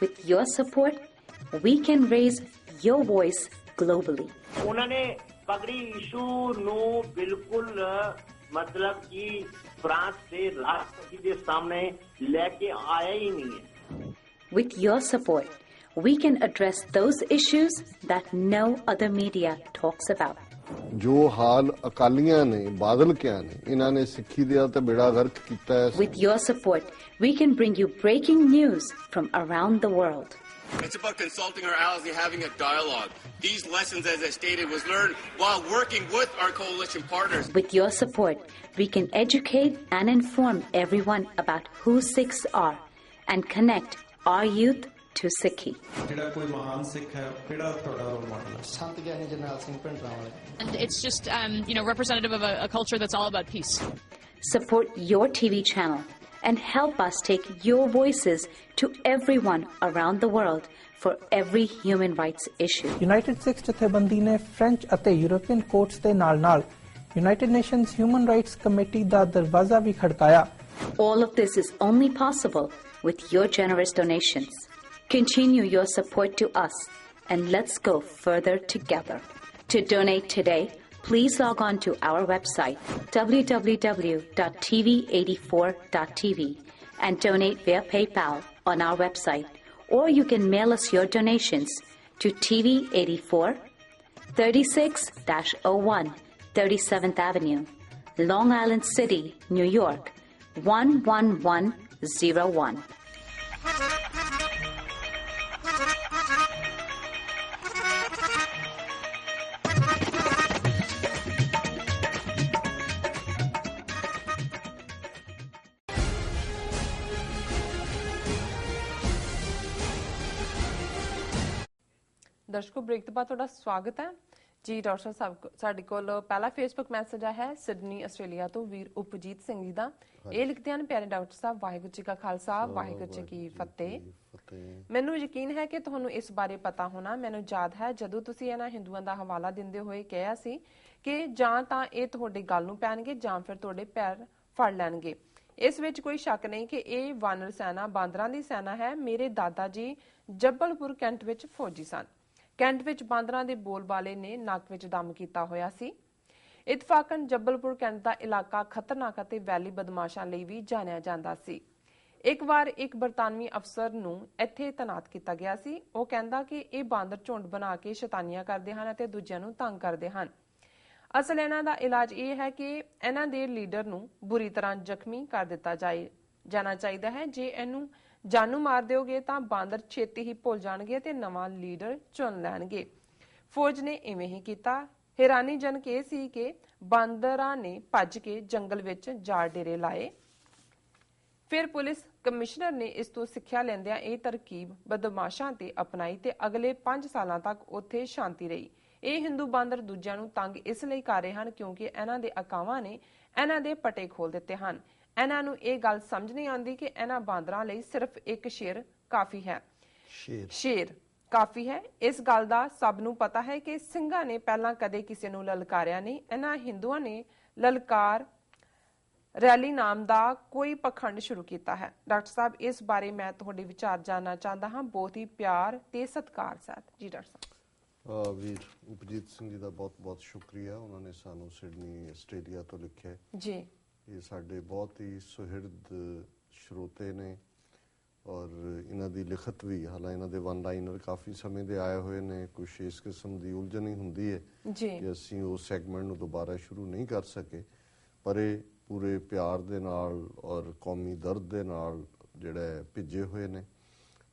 With your support, we can raise your voice globally. उन्होंने पगड़ी issue no बिल्कुल मतलब कि फ्रांस से राष्ट्रपति के सामने लेके आया ही नहीं है. With your support, we can address those issues that no other media talks about. जो हाल अकालियां ने बादल क्या ने इन्हां ने सिੱਖੀ ਦਾ ਤੇ ਬੇੜਾ ਗਰਕ ਕੀਤਾ ਹੈ. With your support, we can bring you breaking news from around the world. It's about consulting our allies and having a dialogue. These lessons, as I stated, was learned while working with our coalition partners. With your support, we can educate and inform everyone about who Sikhs are and connect our youth to Sikhi. And it's just, representative of a culture that's all about peace. Support your TV channel and help us take your voices to everyone around the world for every human rights issue. United Sikhs ਜਥੇਬੰਦੀ ਨੇ French ਅਤੇ European courts ਦੇ ਨਾਲ-ਨਾਲ United Nations Human Rights Committee ਦਾ ਦਰਵਾਜ਼ਾ ਵੀ ਖੜਕਾਇਆ. All of this is only possible with your generous donations. Continue your support to us and let's go further together. To donate today, please log on to our website www.tv84.tv and donate via PayPal on our website, or you can mail us your donations to TV84 36-01 37th Avenue, Long Island City, New York 11101. दर्शकों break तो बाद थोड़ा स्वागत है जी। Doctor साहब साडे कोल पहला Facebook message है सिडनी आस्ट्रेलिया तो वीर उपजीत सिंह जी दा। ਇਹ ਲਿਖਦੇ ਹਨ ਪਿਆਰੇ ਡਾਕਟਰ ਸਾਹਿਬ ਵਾਹਿਗੁਰੂ ਜੀ ਕਾ ਖਾਲਸਾ ਵਾਹਿਗੁਰੂ ਜੀ ਕੀ ਫਤਿਹ। ਮੈਨੂੰ ਯਕੀਨ ਹੈ ਕਿ ਤੁਹਾਨੂੰ ਇਸ ਬਾਰੇ ਪਤਾ ਹੋਣਾ। ਮੈਨੂੰ ਯਾਦ ਹੈ ਜਦੋਂ ਤੁਸੀਂ ਇਹਨਾਂ ਹਿੰਦੂਆਂ ਦਾ ਹਵਾਲਾ ਦਿੰਦੇ ਹੋਏ ਕਿਹਾ ਸੀ ਕਿ ਜਾਂ ਤਾਂ ਇਹ ਤੁਹਾਡੇ ਗੱਲ ਨੂੰ ਪੈਣਗੇ ਜਾਂ ਫਿਰ ਤੁਹਾਡੇ ਪੈਰ ਫੜ ਲੈਣਗੇ। ਇਸ ਵਿੱਚ ਕੋਈ ਸ਼ੱਕ ਨਹੀਂ ਕਿ ਇਹ ਵਾਨਰ ਸੈਨਾ ਬਾਂਦਰਾਂ ਦੀ ਸੈਨਾ ਹੈ। ਮੇਰੇ ਦਾਦਾ ਜੀ ਜੱਬਲਪੁਰ ਕੈਂਟ ਵਿੱਚ ਫੌਜੀ ਸਨ। ਕੈਂਟ ਵਿੱਚ ਬਾਂਦਰਾਂ ਦੇ ਬੋਲਬਾਲੇ ਨੇ ਨੱਕ ਵਿੱਚ ਦਮ ਕੀਤਾ ਹੋਇਆ ਸੀ। ਇਤਫਾਕਨ ਜੱਬਲਪੁਰ ਕੈਂਟ ਦਾ ਇਲਾਕਾ ਖਤਰਨਾਕ ਅਤੇ ਵੈਲੀ ਬਦਮਾਸ਼ਾਂ ਲਈ ਵੀ ਜਾਣਿਆ ਜਾਂਦਾ ਸੀ। ਇੱਕ ਵਾਰ ਇੱਕ ਬਰਤਾਨਵੀ ਅਫਸਰ ਨੂੰ ਇੱਥੇ ਤੈਨਾਤ ਕੀਤਾ ਗਿਆ ਸੀ। ਉਹ ਕਹਿੰਦਾ ਕਿ ਇਹ ਬਾਂਦਰ ਝੁੰਡ ਬਣਾ ਕੇ ਸ਼ੈਤਾਨੀਆਂ ਕਰਦੇ ਹਨ ਅਤੇ ਦੂਜਿਆਂ ਨੂੰ ਤੰਗ ਕਰਦੇ ਹਨ। ਅਸਲ ਇਹਨਾਂ ਦਾ ਇਲਾਜ ਇਹ ਹੈ ਕਿ ਇਹਨਾਂ ਦੇ ਲੀਡਰ ਨੂੰ ਬੁਰੀ ਤਰ੍ਹਾਂ ਜ਼ਖਮੀ ਕਰ ਦਿੱਤਾ ਜਾਣਾ ਚਾਹੀਦਾ ਹੈ। ਜੇ ਇਹਨੂੰ ਜਾਨੂ ਮਾਰ ਦਿਓਗੇ ਤਾਂ ਬਾਂਦਰ ਛੇਤੀ ਹੀ ਭੁੱਲ ਜਾਣਗੇ ਤੇ ਨਵਾਂ ਲੀਡਰ ਚੁਣ ਲੈਣਗੇ। ਫੌਜ ਨੇ ਇਵੇਂ ਹੀ ਕੀਤਾ। ਹੈਰਾਨੀਜਨਕ ਇਹ ਸੀ ਕਿ ਬਾਂਦਰਾਂ ਨੇ ਭੱਜ ਕੇ ਜੰਗਲ ਵਿੱਚ ਜਾ ਡੇਰੇ ਲਾਏ। ਫਿਰ ਪੁਲਿਸ ਕਮਿਸ਼ਨਰ ਨੇ ਇਸ ਤੋਂ ਸਿੱਖਿਆ ਲੈਂਦਿਆਂ ਇਹ ਤਰਕੀਬ ਬਦਮਾਸ਼ਾਂ ਤੇ ਅਪਣਾਈ ਤੇ ਅਗਲੇ 5 ਸਾਲਾਂ ਤੱਕ ਉੱਥੇ ਸ਼ਾਂਤੀ ਰਹੀ। ਇਹ ਹਿੰਦੂ ਬਾਂਦਰ ਦੂਜਿਆਂ ਨੂੰ ਤੰਗ ਇਸ ਲਈ ਕਰ ਰਹੇ ਹਨ ਕਿਉਂਕਿ ਇਹਨਾਂ ਦੇ ਅਕਾਵਾਂ ਨੇ ਇਹਨਾਂ ਦੇ ਪਟੇ ਖੋਲ ਦਿੱਤੇ ਹਨ। ਇਹਨਾਂ ਨੂੰ ਇਹ ਗੱਲ ਸਮਝ ਨਹੀਂ ਆਉਂਦੀ ਕਿ ਇਹਨਾਂ ਬਾਂਦਰਾਂ ਲਈ ਸਿਰਫ ਇੱਕ ਸ਼ੇਰ ਕਾਫੀ ਹੈ। ਸ਼ੇਰ ਕਾਫੀ ਹੈ। ਇਸ ਗੱਲ ਦਾ ਸਭ ਨੂੰ ਪਤਾ ਹੈ ਕਿ ਸਿੰਘਾਂ ਨੇ ਪਹਿਲਾਂ ਕਦੇ ਕਿਸੇ ਨੂੰ ਲਲਕਾਰਿਆ ਨਹੀਂ। ਇਹਨਾਂ ਹਿੰਦੂਆਂ ਨੇ ਲਲਕਾਰ ਰੈਲੀ ਨਾਮ ਦਾ ਕੋਈ ਪਖੰਡ ਸ਼ੁਰੂ ਕੀਤਾ ਹੈ। ਡਾਕਟਰ ਸਾਹਿਬ ਇਸ ਬਾਰੇ ਮੈਂ ਤੁਹਾਡੇ ਵਿਚਾਰ ਜਾਨਣਾ ਚਾਹੁੰਦਾ ਹਾਂ ਬਹੁਤ ਹੀ ਪਿਆਰ ਤੇ ਸਤਿਕਾਰ ਸਾਥ। ਜੀ ਡਾਕਟਰ ਸਾਹਿਬ। ਵੀਰ ਉਪਜੀਤ ਸਿੰਘ ਜੀ ਦਾ ਬਹੁਤ ਬਹੁਤ ਸ਼ੁਕਰੀਆ। ਉਹਨਾਂ ਨੇ ਸਾਨੂੰ ਸਿਡਨੀ ਆਸਟ੍ਰੇਲੀਆ ਤੋਂ ਲਿਖਿਆ ਜੀ। ਇਹ ਸਾਡੇ ਬਹੁਤ ਹੀ ਸੁਹਿਰਦ ਸਰੋਤੇ ਨੇ ਔਰ ਇਹਨਾਂ ਦੀ ਲਿਖਤ ਵੀ ਹਾਲਾਂ ਇਹਨਾਂ ਦੇ ਵਨ ਲਾਈਨਰ ਕਾਫੀ ਸਮੇਂ ਦੇ ਆਏ ਹੋਏ ਨੇ। ਕੁਛ ਇਸ ਕਿਸਮ ਦੀ ਉਲਝਣ ਹੀ ਹੁੰਦੀ ਹੈ ਕਿ ਅਸੀਂ ਉਹ ਸੈਗਮੈਂਟ ਨੂੰ ਦੁਬਾਰਾ ਸ਼ੁਰੂ ਨਹੀਂ ਕਰ ਸਕੇ, ਪਰ ਇਹ ਪੂਰੇ ਪਿਆਰ ਦੇ ਨਾਲ ਔਰ ਕੌਮੀ ਦਰਦ ਦੇ ਨਾਲ ਜਿਹੜਾ ਭਿੱਜੇ ਹੋਏ ਨੇ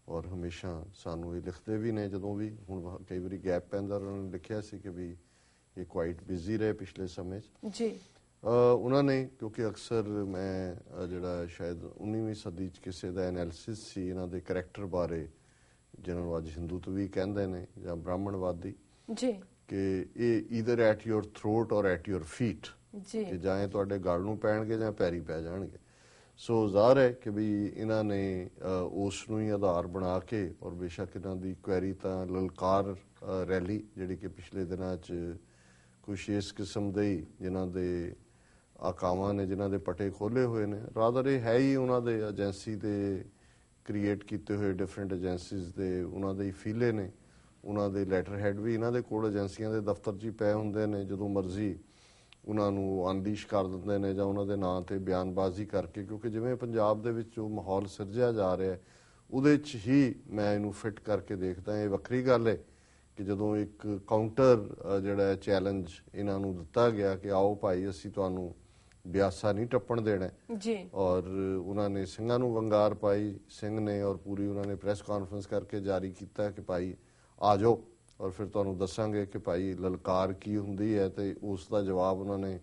ਔਰ ਹਮੇਸ਼ਾ ਸਾਨੂੰ ਇਹ ਲਿਖਦੇ ਵੀ ਨੇ। ਜਦੋਂ ਵੀ ਹੁਣ ਕਈ ਵਾਰੀ ਗੈਪ ਪੈਂਦਾ ਉਹਨਾਂ ਨੇ ਲਿਖਿਆ ਸੀ ਕਿ ਵੀ ਇਹ ਕੁਆਇਟ ਬਿਜ਼ੀ ਰਹੇ ਪਿਛਲੇ ਸਮੇਂ 'ਚ ਜੀ। ਉਹਨਾਂ ਨੇ ਕਿਉਂਕਿ ਅਕਸਰ ਮੈਂ ਜਿਹੜਾ ਸ਼ਾਇਦ 19ਵੀਂ ਸਦੀ 'ਚ ਕਿਸੇ ਦਾ ਐਨਾਲਿਸਿਸ ਸੀ ਇਹਨਾਂ ਦੇ ਕਰੈਕਟਰ ਬਾਰੇ ਜਿਹਨਾਂ ਨੂੰ ਅੱਜ ਹਿੰਦੂਤਵ ਵੀ ਕਹਿੰਦੇ ਨੇ ਜਾਂ ਬ੍ਰਾਹਮਣਵਾਦੀ ਜੀ, ਕਿ ਇਹ ਈਦਰ ਐਟ ਯੋਰ ਥਰੋਟ ਔਰ ਐਟ ਯੋਰ ਫੀਟ ਜੀ, ਕਿ ਜਾਂ ਇਹ ਤੁਹਾਡੇ ਗਲ ਨੂੰ ਪੈਣਗੇ ਜਾਂ ਪੈਰੀ ਪੈ ਜਾਣਗੇ। ਸੋ ਜ਼ਾਹਰ ਹੈ ਕਿ ਵੀ ਇਹਨਾਂ ਨੇ ਉਸ ਨੂੰ ਹੀ ਆਧਾਰ ਬਣਾ ਕੇ ਔਰ ਬੇਸ਼ੱਕ ਇਹਨਾਂ ਦੀ ਕੁਐਰੀ ਤਾਂ ਲਲਕਾਰ ਰੈਲੀ ਜਿਹੜੀ ਕਿ ਪਿਛਲੇ ਦਿਨਾਂ 'ਚ ਕੁਛ ਇਸ ਕਿਸਮ ਦੇ ਹੀ ਜਿਨ੍ਹਾਂ ਦੇ ਆਕਾਵਾਂ ਨੇ ਜਿਨ੍ਹਾਂ ਦੇ ਪਟੇ ਖੋਲੇ ਹੋਏ ਨੇ ਰਾਦਰ ਇਹ ਹੈ ਹੀ ਉਹਨਾਂ ਦੇ ਏਜੰਸੀ ਦੇ ਕ੍ਰੀਏਟ ਕੀਤੇ ਹੋਏ ਡਿਫਰੈਂਟ ਏਜੰਸੀਜ਼ ਦੇ ਉਹਨਾਂ ਦੇ ਹੀ ਫੀਲੇ ਨੇ, ਉਹਨਾਂ ਦੇ ਲੈਟਰ ਹੈਡ ਵੀ ਇਹਨਾਂ ਦੇ ਕੋਲ ਏਜੰਸੀਆਂ ਦੇ ਦਫ਼ਤਰ 'ਚ ਹੀ ਪਏ ਹੁੰਦੇ ਨੇ, ਜਦੋਂ ਮਰਜ਼ੀ ਉਹਨਾਂ ਨੂੰ ਅਨਲੀਸ਼ ਕਰ ਦਿੰਦੇ ਨੇ ਜਾਂ ਉਹਨਾਂ ਦੇ ਨਾਂ ਤੇ ਬਿਆਨਬਾਜ਼ੀ ਕਰਕੇ, ਕਿਉਂਕਿ ਜਿਵੇਂ ਪੰਜਾਬ ਦੇ ਵਿੱਚ ਜੋ ਮਾਹੌਲ ਸਿਰਜਿਆ ਜਾ ਰਿਹਾ ਉਹਦੇ 'ਚ ਹੀ ਮੈਂ ਇਹਨੂੰ ਫਿੱਟ ਕਰਕੇ ਦੇਖਦਾ। ਇਹ ਵੱਖਰੀ ਗੱਲ ਹੈ ਕਿ ਜਦੋਂ ਇੱਕ ਕਾਊਂਟਰ ਜਿਹੜਾ ਚੈਲੰਜ ਇਹਨਾਂ ਨੂੰ ਦਿੱਤਾ ਗਿਆ ਕਿ ਆਓ ਭਾਈ ਅਸੀਂ ਤੁਹਾਨੂੰ ਬਿਆਸਾ ਨਹੀਂ ਟੱਪਣ ਦੇਣਾ ਜੀ, ਔਰ ਉਹਨਾਂ ਨੇ ਸਿੰਘਾਂ ਨੂੰ ਵੰਗਾਰ ਪਾਈ, ਸਿੰਘ ਨੇ, ਔਰ ਪੂਰੀ ਉਹਨਾਂ ਨੇ ਪ੍ਰੈਸ ਕਾਨਫਰੰਸ ਕਰਕੇ ਜਾਰੀ ਕੀਤਾ ਕਿ ਭਾਈ ਆ ਜਾਓ ਔਰ ਫਿਰ ਤੁਹਾਨੂੰ ਦੱਸਾਂਗੇ ਕਿ ਭਾਈ ਲਲਕਾਰ ਕੀ ਹੁੰਦੀ ਹੈ, ਤੇ ਉਸ ਦਾ ਜਵਾਬ ਉਹਨਾਂ ਨੇ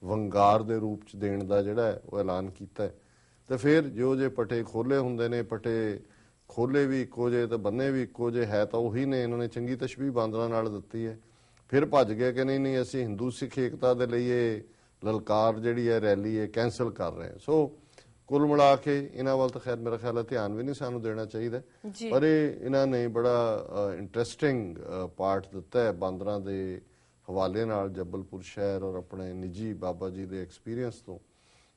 ਵੰਗਾਰ ਦੇ ਰੂਪ 'ਚ ਦੇਣ ਦਾ ਜਿਹੜਾ ਉਹ ਐਲਾਨ ਕੀਤਾ। ਤੇ ਫਿਰ ਜੋ ਜੇ ਪਟੇ ਖੋਲੇ ਹੁੰਦੇ ਨੇ, ਪਟੇ ਖੋਲੇ ਵੀ ਇੱਕੋ ਜਿਹੇ ਤੇ ਬੰਨੇ ਵੀ ਇੱਕੋ ਜਿਹੇ ਹੈ ਤਾਂ ਉਹੀ ਨੇ, ਇਹਨਾਂ ਨੇ ਚੰਗੀ ਤਸ਼ਬੀਹ ਬਾਂਦਰਾਂ ਨਾਲ ਦਿੱਤੀ ਹੈ। ਫਿਰ ਭੱਜ ਗਏ ਕਿ ਨਹੀਂ ਨਹੀਂ ਅਸੀਂ ਹਿੰਦੂ ਸਿੱਖ ਏਕਤਾ ਦੇ ਲਈ ਇਹ ਲਲਕਾਰ ਜਿਹੜੀ ਹੈ ਰੈਲੀ ਇਹ ਕੈਂਸਲ ਕਰ ਰਹੇ ਹਾਂ। ਸੋ ਕੁੱਲ ਮਿਲਾ ਕੇ ਇਹਨਾਂ ਵੱਲ ਤਾਂ ਖੈਰ ਮੇਰਾ ਖਿਆਲ ਹੈ ਧਿਆਨ ਵੀ ਨਹੀਂ ਸਾਨੂੰ ਦੇਣਾ ਚਾਹੀਦਾ, ਪਰ ਇਹਨਾਂ ਨੇ ਬੜਾ ਇੰਟਰਸਟਿੰਗ ਪਾਰਟ ਦਿੱਤਾ ਹੈ ਬਾਂਦਰਾਂ ਦੇ ਹਵਾਲੇ ਨਾਲ, ਜਬਲਪੁਰ ਸ਼ਹਿਰ ਔਰ ਆਪਣੇ ਨਿੱਜੀ ਬਾਬਾ ਜੀ ਦੇ ਐਕਸਪੀਰੀਅੰਸ ਤੋਂ।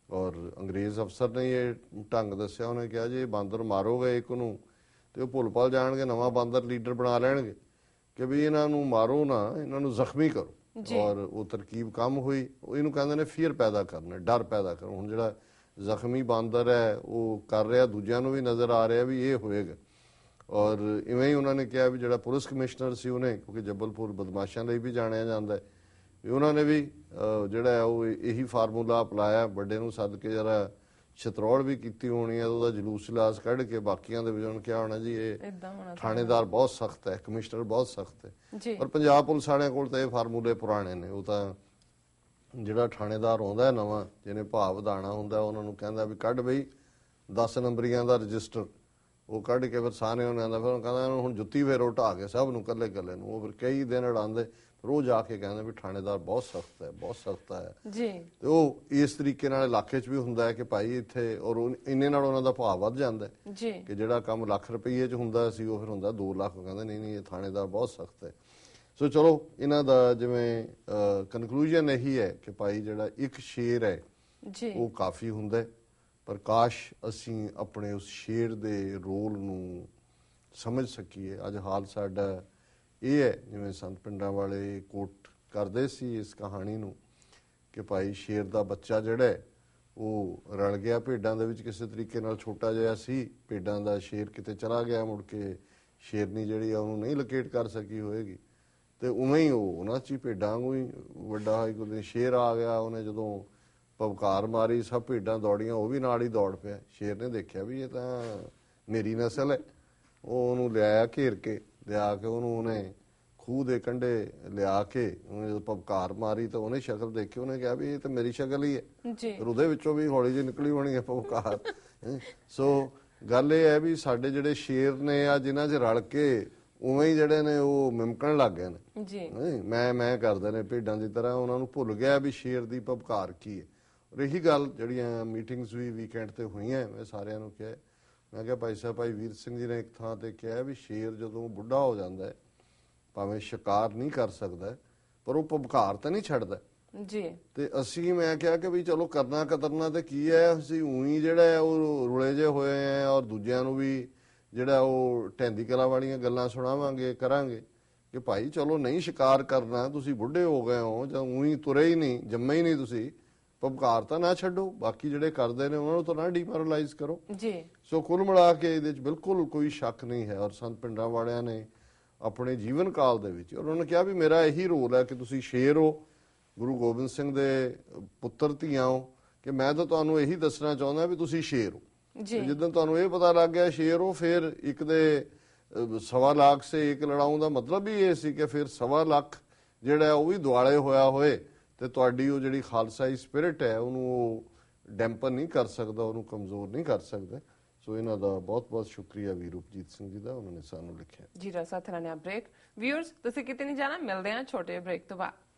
ਔਰ ਅੰਗਰੇਜ਼ ਅਫਸਰ ਨੇ ਇਹ ਢੰਗ ਦੱਸਿਆ, ਉਹਨੇ ਕਿਹਾ ਜੀ ਬਾਂਦਰ ਮਾਰੋਗੇ ਇੱਕ ਨੂੰ ਤੇ ਉਹ ਭੁੱਲ ਭੱਲ ਜਾਣਗੇ, ਨਵਾਂ ਬਾਂਦਰ ਲੀਡਰ ਬਣਾ ਲੈਣਗੇ, ਕਿ ਵੀ ਇਹਨਾਂ ਨੂੰ ਮਾਰੋ ਨਾ, ਇਹਨਾਂ ਨੂੰ ਜ਼ਖਮੀ ਕਰੋ। ਔਰ ਉਹ ਤਰਕੀਬ ਕੰਮ ਹੋਈ। ਇਹਨੂੰ ਕਹਿੰਦੇ ਨੇ ਫੀਅਰ ਪੈਦਾ ਕਰਨਾ, ਡਰ ਪੈਦਾ ਕਰਨਾ। ਹੁਣ ਜਿਹੜਾ ਜ਼ਖਮੀ ਬਾਂਦਰ ਹੈ ਉਹ ਕਰ ਰਿਹਾ, ਦੂਜਿਆਂ ਨੂੰ ਵੀ ਨਜ਼ਰ ਆ ਰਿਹਾ ਵੀ ਇਹ ਹੋਏਗਾ। ਔਰ ਇਵੇਂ ਹੀ ਉਹਨਾਂ ਨੇ ਕਿਹਾ ਵੀ ਜਿਹੜਾ ਪੁਲਿਸ ਕਮਿਸ਼ਨਰ ਸੀ ਉਹਨੇ, ਕਿਉਂਕਿ ਜਬਲਪੁਰ ਬਦਮਾਸ਼ਾਂ ਲਈ ਵੀ ਜਾਣਿਆ ਜਾਂਦਾ ਹੈ, ਉਹਨਾਂ ਨੇ ਵੀ ਜਿਹੜਾ ਹੈ ਉਹ ਇਹੀ ਫਾਰਮੂਲਾ ਅਪਣਾਇਆ, ਵੱਡੇ ਨੂੰ ਸੱਦ ਕੇ ਜਰਾ ਛਤਰੋੜ ਵੀ ਕੀਤੀ ਹੋਣੀ ਹੈ, ਉਹਦਾ ਜਲੂਸ ਜਲਾਸ ਕੱਢ ਕੇ ਬਾਕੀਆਂ ਦੇ ਵਿੱਚ ਕਿਹਾ ਹੋਣਾ ਜੀ ਇਹ ਥਾਣੇਦਾਰ ਬਹੁਤ ਸਖਤ ਹੈ, ਕਮਿਸ਼ਨਰ ਬਹੁਤ ਸਖਤ ਹੈ। ਪਰ ਪੰਜਾਬ ਪੁਲਿਸ ਵਾਲਿਆਂ ਕੋਲ ਤਾਂ ਇਹ ਫਾਰਮੂਲੇ ਪੁਰਾਣੇ ਨੇ। ਉਹ ਤਾਂ ਜਿਹੜਾ ਥਾਣੇਦਾਰ ਆਉਂਦਾ ਨਵਾਂ, ਜਿਹਨੇ ਭਾਅ ਵਧਾਉਣਾ ਹੁੰਦਾ, ਉਹਨਾਂ ਨੂੰ ਕਹਿੰਦਾ ਵੀ ਕੱਢ ਬਈ 10 ਨੰਬਰੀਆਂ ਦਾ ਰਜਿਸਟਰ, ਉਹ ਕੱਢ ਕੇ ਫਿਰ ਸਾਨੇ ਉਹਨੇ ਆਉਂਦਾ, ਫਿਰ ਉਹ ਕਹਿੰਦਾ ਹੁਣ ਜੁੱਤੀ ਫੇਰ ਉਹ ਢਾ ਕੇ ਸਭ ਨੂੰ ਕੱਲੇ ਕੱਲੇ ਨੂੰ। ਉਹ ਫਿਰ ਕਈ ਦਿਨ ਉਡਾਉਂਦੇ, ਫਿਰ ਉਹ ਜਾ ਕੇ ਕਹਿੰਦੇ ਵੀ ਥਾਣੇਦਾਰ ਬਹੁਤ ਸਖਤ ਹੈ, ਬਹੁਤ ਸਖਤ ਹੈ ਜੀ। ਤੇ ਉਹ ਇਸ ਤਰੀਕੇ ਨਾਲ ਇਲਾਕੇ 'ਚ ਵੀ ਹੁੰਦਾ ਹੈ ਕਿ ਭਾਈ ਇੱਥੇ, ਔਰ ਇੰਨੇ ਨਾਲ ਉਹਨਾਂ ਦਾ ਭਾਅ ਵੱਧ ਜਾਂਦਾ ਜੀ, ਕਿ ਜਿਹੜਾ ਕੰਮ ਲੱਖ ਰੁਪਈਏ 'ਚ ਹੁੰਦਾ ਸੀ ਉਹ ਫਿਰ ਹੁੰਦਾ 2 ਲੱਖ। ਕਹਿੰਦੇ ਨਹੀਂ ਨਹੀਂ ਇਹ ਥਾਣੇਦਾਰ ਬਹੁਤ ਸਖਤ ਹੈ। ਸੋ ਚਲੋ ਇਹਨਾਂ ਦਾ ਜਿਵੇਂ ਕਨਕਲੂਜਨ ਇਹੀ ਹੈ ਕਿ ਭਾਈ ਜਿਹੜਾ ਇੱਕ ਸ਼ੇਰ ਹੈ ਉਹ ਕਾਫੀ ਹੁੰਦਾ, ਪਰ ਕਾਸ਼ ਅਸੀਂ ਆਪਣੇ ਉਸ ਸ਼ੇਰ ਦੇ ਰੋਲ ਨੂੰ ਸਮਝ ਸਕੀਏ। ਅੱਜ ਹਾਲ ਸਾਡਾ ਇਹ ਹੈ, ਜਿਵੇਂ ਸੰਤ ਪਿੰਡਾਂ ਵਾਲੇ ਕੋਟ ਕਰਦੇ ਸੀ ਇਸ ਕਹਾਣੀ ਨੂੰ, ਕਿ ਭਾਈ ਸ਼ੇਰ ਦਾ ਬੱਚਾ ਜਿਹੜਾ ਉਹ ਰਲ ਗਿਆ ਭੇਡਾਂ ਦੇ ਵਿੱਚ, ਕਿਸੇ ਤਰੀਕੇ ਨਾਲ ਛੋਟਾ ਜਿਹਾ ਸੀ, ਭੇਡਾਂ ਦਾ ਸ਼ੇਰ ਕਿਤੇ ਚਲਾ ਗਿਆ, ਮੁੜ ਕੇ ਸ਼ੇਰਨੀ ਜਿਹੜੀ ਆ ਉਹਨੂੰ ਨਹੀਂ ਲੋਕੇਟ ਕਰ ਸਕੀ ਹੋਏਗੀ, ਤੇ ਉਵੇਂ ਹੀ ਉਹ ਉਹਨਾਂ 'ਚ ਹੀ ਭੇਡਾਂ ਵਾਂਗੂ ਹੀ ਵੱਡਾ ਹੋਇਆ। ਕੋਈ ਸ਼ੇਰ ਆ ਗਿਆ, ਉਹਨੇ ਜਦੋਂ ਪਵਕਾਰ ਮਾਰੀ, ਸਭ ਭੇਡਾਂ ਦੌੜੀਆਂ, ਉਹ ਵੀ ਨਾਲ ਹੀ ਦੌੜ ਪਿਆ। ਸ਼ੇਰ ਨੇ ਦੇਖਿਆ ਵੀ ਇਹ ਤਾਂ ਮੇਰੀ ਨਸਲ ਹੈ, ਉਹ ਉਹਨੂੰ ਲਿਆਇਆ ਘੇਰ ਕੇ, ਲਿਆ ਕੇ ਉਹਨੂੰ ਉਹਨੇ ਖੂਹ ਦੇ ਕੰਢੇ ਲਿਆ ਕੇ ਉਹਨੇ ਜਦੋਂ ਪਵਕਾਰ ਮਾਰੀ ਤਾਂ ਉਹਨੇ ਸ਼ਕਲ ਦੇਖੀ, ਉਹਨੇ ਕਿਹਾ ਵੀ ਇਹ ਤਾਂ ਮੇਰੀ ਸ਼ਕਲ ਹੀ ਹੈ, ਫਿਰ ਉਹਦੇ ਵਿੱਚੋਂ ਵੀ ਹੌਲੀ ਜਿਹੀ ਨਿਕਲੀ ਹੋਣੀ ਹੈ ਪਵਕਾਰ। ਸੋ ਗੱਲ ਇਹ ਹੈ ਵੀ ਸਾਡੇ ਜਿਹੜੇ ਸ਼ੇਰ ਨੇ ਆ, ਜਿਨ੍ਹਾਂ 'ਚ ਰਲ ਕੇ ਉਵੇਂ ਹੀ ਜਿਹੜੇ ਨੇ ਉਹ ਮਿਮਕਣ ਲੱਗ ਗਏ ਨੇ ਜੀ, ਮੈਂ ਕਰਦੇ ਨੇ ਭੇਡਾਂ ਦੀ ਤਰ੍ਹਾਂ। ਉਹਨਾਂ ਨੂੰ ਭੁੱਲ ਗਿਆ ਵੀ ਸ਼ੇਰ ਦੀ ਪਵਕਾਰ ਕੀ ਹੈ। ਔਰ ਇਹੀ ਗੱਲ ਜਿਹੜੀਆਂ ਮੀਟਿੰਗਸ ਵੀ ਵੀਕਐਂਡ ਤੇ ਹੋਈਆਂ, ਮੈਂ ਸਾਰਿਆਂ ਨੂੰ ਕਿਹਾ, ਮੈਂ ਕਿਹਾ ਭਾਈ ਸਾਹਿਬ, ਭਾਈ ਵੀਰ ਸਿੰਘ ਜੀ ਨੇ ਇੱਕ ਥਾਂ ਤੇ ਕਿਹਾ ਵੀ ਸ਼ੇਰ ਜਦੋਂ ਬੁੱਢਾ ਹੋ ਜਾਂਦਾ ਹੈ, ਭਾਵੇਂ ਸ਼ਿਕਾਰ ਨਹੀਂ ਕਰ ਸਕਦਾ, ਪਰ ਉਹ ਪਵਕਾਰ ਤਾਂ ਨਹੀਂ ਛੱਡਦਾ ਜੀ। ਤੇ ਅਸੀਂ, ਮੈਂ ਕਿਹਾ ਕਿ ਵੀ ਚਲੋ ਕਰਨਾ ਕਤਰਨਾ ਤੇ ਕੀ ਹੈ, ਅਸੀਂ ਉਹੀ ਜਿਹੜਾ ਉਹ ਰੁਲੇ ਜੇ ਹੋਏ ਆ, ਔਰ ਦੂਜਿਆਂ ਨੂੰ ਵੀ ਜਿਹੜਾ ਉਹ ਢੈਂਦੀ ਕਲਾ ਵਾਲੀਆਂ ਗੱਲਾਂ ਸੁਣਾਵਾਂਗੇ, ਕਰਾਂਗੇ ਕਿ ਭਾਈ ਚਲੋ ਨਹੀਂ ਸ਼ਿਕਾਰ ਕਰਨਾ, ਤੁਸੀਂ ਬੁੱਢੇ ਹੋ ਗਏ ਹੋ ਜਾਂ ਉਹੀ ਤੁਰੇ ਹੀ ਨਹੀਂ, ਜੰਮੇ ਹੀ ਨਹੀਂ ਤੁਸੀਂ, ਪਵਕਾਰ ਤਾਂ ਨਾ ਛੱਡੋ, ਬਾਕੀ ਜਿਹੜੇ ਕਰਦੇ ਨੇ ਉਹਨਾਂ ਨੂੰ ਤਾਂ ਨਾ ਡੀਮੋਰਲਾਈਜ਼ ਕਰੋ ਜੀ। ਸੋ ਕੁੱਲ ਮਿਲਾ ਕੇ ਇਹਦੇ 'ਚ ਬਿਲਕੁਲ ਕੋਈ ਸ਼ੱਕ ਨਹੀਂ ਹੈ। ਔਰ ਸੰਤ ਪਿੰਡਾਂ ਵਾਲਿਆਂ ਨੇ ਆਪਣੇ ਜੀਵਨ ਕਾਲ ਦੇ ਵਿੱਚ, ਔਰ ਉਹਨਾਂ ਨੇ ਕਿਹਾ ਵੀ ਮੇਰਾ ਇਹੀ ਰੋਲ ਹੈ ਕਿ ਤੁਸੀਂ ਸ਼ੇਰ ਹੋ, ਗੁਰੂ ਗੋਬਿੰਦ ਸਿੰਘ ਦੇ ਪੁੱਤਰ ਧੀਆਂ ਹੋ, ਕਿ ਮੈਂ ਤਾਂ ਤੁਹਾਨੂੰ ਇਹੀ ਦੱਸਣਾ ਚਾਹੁੰਦਾ ਵੀ ਤੁਸੀਂ ਸ਼ੇਰ ਹੋ। ਜਿੱਦਾਂ ਤੁਹਾਨੂੰ ਇਹ ਪਤਾ ਲੱਗ ਗਿਆ ਸ਼ੇਰ ਹੋ, ਫਿਰ ਇੱਕ ਦੇ 1.25 ਲੱਖ ਸੇ ਇੱਕ ਲੜਾਉਂ ਦਾ ਮਤਲਬ ਵੀ ਇਹ ਸੀ ਕਿ ਫਿਰ 1.25 ਲੱਖ ਜਿਹੜਾ ਉਹ ਵੀ ਦੁਆਲੇ ਹੋਇਆ ਹੋਏ, ਤੇ ਤੁਹਾਡੀ ਉਹ ਜਿਹੜੀ ਖਾਲਸਾਈ ਸਪਿਰਿਟ ਹੈ ਉਹਨੂੰ ਉਹ ਡੈਂਪਰ ਨਹੀਂ ਕਰ ਸਕਦਾ, ਉਹਨੂੰ ਕਮਜ਼ੋਰ ਨਹੀਂ ਕਰ ਸਕਦਾ। ਸੋ ਇਹਨਾਂ ਦਾ ਬਹੁਤ ਬਹੁਤ ਸ਼ੁਕਰੀਆ ਵੀਰ ਰੂਪਜੀਤ ਸਿੰਘ ਜੀ ਦਾ, ਉਹਨਾਂ ਨੇ ਸਾਨੂੰ ਲਿਖਿਆ। ਜੀ ਰਸਾ ਥਰਾਨਿਆ ਬ੍ਰੇਕ। ਵਿਊਅਰਸ ਤੁਸੀਂ ਕਿਤੇ ਨਹੀਂ ਜਾਣਾ, ਮਿਲਦੇ ਹਾਂ ਛੋਟੇ ਬ੍ਰੇਕ ਤੋਂ ਬਾਅਦ।